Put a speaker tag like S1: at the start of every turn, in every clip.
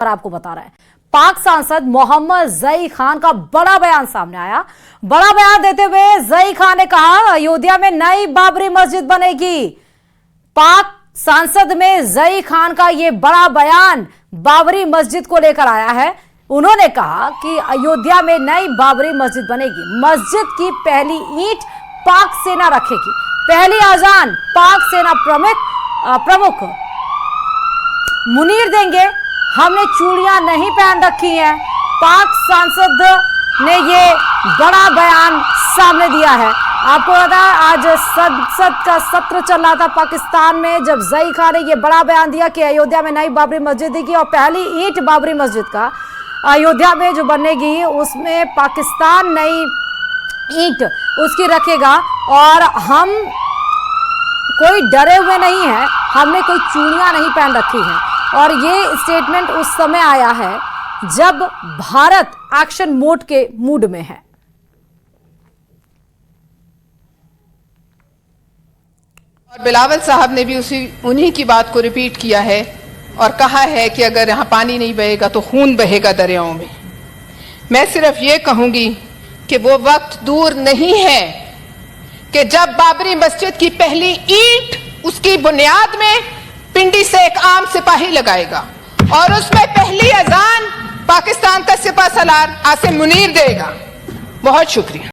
S1: पर आपको बता रहे हैं, पाक सांसद मोहम्मद जई खान का बड़ा बयान सामने आया। बड़ा बयान देते हुए जई खान ने कहा, अयोध्या में नई बाबरी मस्जिद बनेगी। पाक सांसद में जई खान का यह बड़ा बयान बाबरी मस्जिद को लेकर आया है। उन्होंने कहा कि अयोध्या में नई बाबरी मस्जिद बनेगी। मस्जिद की पहली ईंट पाक सेना रखेगी, पहली अजान पाक सेना प्रमुख मुनीर देंगे। हमने चूड़ियां नहीं पहन रखी हैं। पाक सांसद ने ये बड़ा बयान सामने दिया है। आपको पता है, आज संसद का सत्र चल रहा था पाकिस्तान में, जब जई खान ने ये बड़ा बयान दिया कि अयोध्या में नई बाबरी मस्जिद की और पहली ईंट बाबरी मस्जिद का अयोध्या में जो बनेगी उसमें पाकिस्तान नई ईंट उसकी रखेगा। और हम कोई डरे हुए नहीं हैं, हमने कोई चूड़ियां नहीं पहन रखी हैं। और ये स्टेटमेंट उस समय आया है जब भारत एक्शन मोड के मूड में है।
S2: और बिलावल साहब ने भी उन्हीं की बात को रिपीट किया है और कहा है कि अगर यहां पानी नहीं बहेगा तो खून बहेगा दरियाओं में। मैं सिर्फ ये कहूंगी कि वो वक्त दूर नहीं है कि जब बाबरी मस्जिद की पहली ईंट उसकी बुनियाद में पिंडी से एक आम सिपाही लगाएगा और उसमें पहली अजान पाकिस्तान का सिपाहसालार आसिम मुनीर देगा। बहुत शुक्रिया।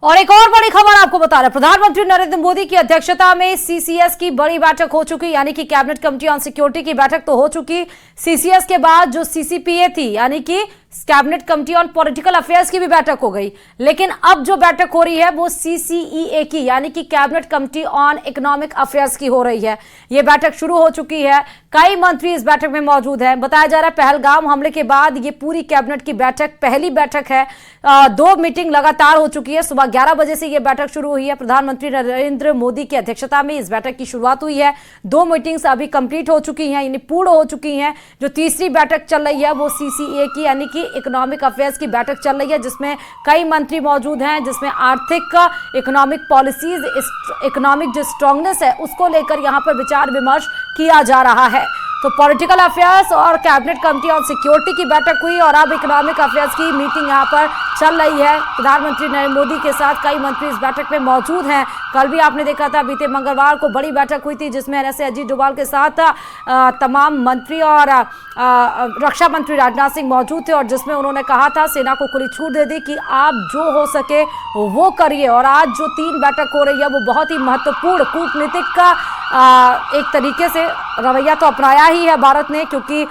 S1: और एक और बड़ी खबर आपको बता रहे, प्रधानमंत्री नरेंद्र मोदी की अध्यक्षता में सीसीएस की बड़ी बैठक हो चुकी, यानी कि कैबिनेट कमेटी ऑन सिक्योरिटी की बैठक तो हो चुकी। सीसीएस के बाद जो सीसीपीए थी, यानी कि cabinet committee on political affairs की भी बैठक हो गई। लेकिन अब जो बैठक हो रही है वो सीसीईए की, यानी कि cabinet committee on economic affairs की हो रही है। ये बैठक शुरू हो चुकी है। कई मंत्री इस बैठक में मौजूद हैं। बताया जा रहा है पहलगाम हमले के बाद ये पूरी कैबिनेट की बैठक पहली बैठक है। 2 मीटिंग लगातार हो चुकी है। सुबह 11 बजे से ये बैठक शुरू हुई है। प्रधानमंत्री नरेंद्र मोदी की अध्यक्षता में इस बैठक की शुरुआत हुई है। 2 मीटिंग्स अभी कंप्लीट हो चुकी हैं, यानी पूर्ण हो चुकी हैं। जो तीसरी बैठक चल रही है वो सीसीए की, यानी कि इकोनॉमिक अफेयर्स की बैठक चल रही है, जिसमें कई मंत्री मौजूद हैं, जिसमें आर्थिक इकोनॉमिक पॉलिसीज, इकोनॉमिक जो स्ट्रांगनेस है उसको लेकर यहां पर विचार विमर्श किया जा रहा है। तो पॉलिटिकल अफेयर्स और कैबिनेट कमेटी ऑन सिक्योरिटी की बैठक हुई और अब इकोनॉमिक अफेयर्स की मीटिंग यहां पर चल रही है। प्रधानमंत्री नरेंद्र मोदी के साथ कई मंत्री इस बैठक में मौजूद हैं। कल भी आपने देखा था, बीते मंगलवार को बड़ी बैठक हुई थी जिसमें ऐसे अजीत डोभाल के साथ तमाम मंत्री और रक्षा मंत्री राजनाथ सिंह मौजूद थे और जिसमें उन्होंने कहा था, सेना को खुली छूट दे दी कि आप जो हो सके वो करिए। और आज जो 3 बैठक हो रही है वो बहुत ही महत्वपूर्ण कूटनीतिक का एक तरीके से रवैया तो अपनाया ही है भारत ने, क्योंकि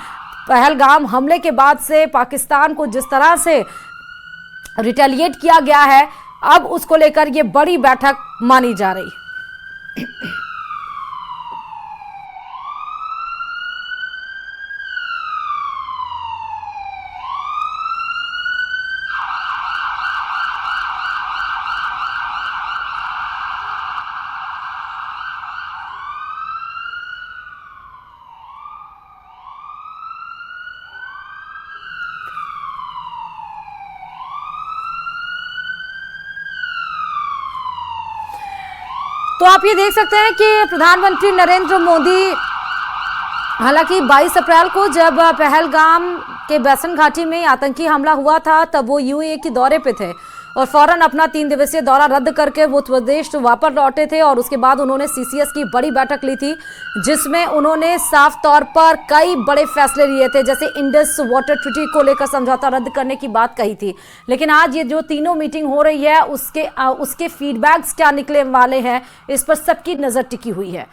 S1: पहलगाम हमले के बाद से पाकिस्तान को जिस तरह से रिटेलिएट किया गया है, अब उसको लेकर ये बड़ी बैठक मानी जा रही। तो आप ये देख सकते हैं कि प्रधानमंत्री नरेंद्र मोदी, हालांकि 22 अप्रैल को जब पहलगाम के बैसन घाटी में आतंकी हमला हुआ था तब वो यूएई के दौरे पे थे और फौरन अपना 3 दिवसीय दौरा रद्द करके वो स्वदेश वापस लौटे थे। और उसके बाद उन्होंने सीसीएस की बड़ी बैठक ली थी जिसमें उन्होंने साफ तौर पर कई बड़े फैसले लिए थे, जैसे इंडस वाटर ट्रीटी को लेकर समझौता रद्द करने की बात कही थी। लेकिन आज ये जो तीनों मीटिंग हो रही है उसके फीडबैक्स क्या निकले वाले हैं, इस पर सबकी नजर टिकी हुई है।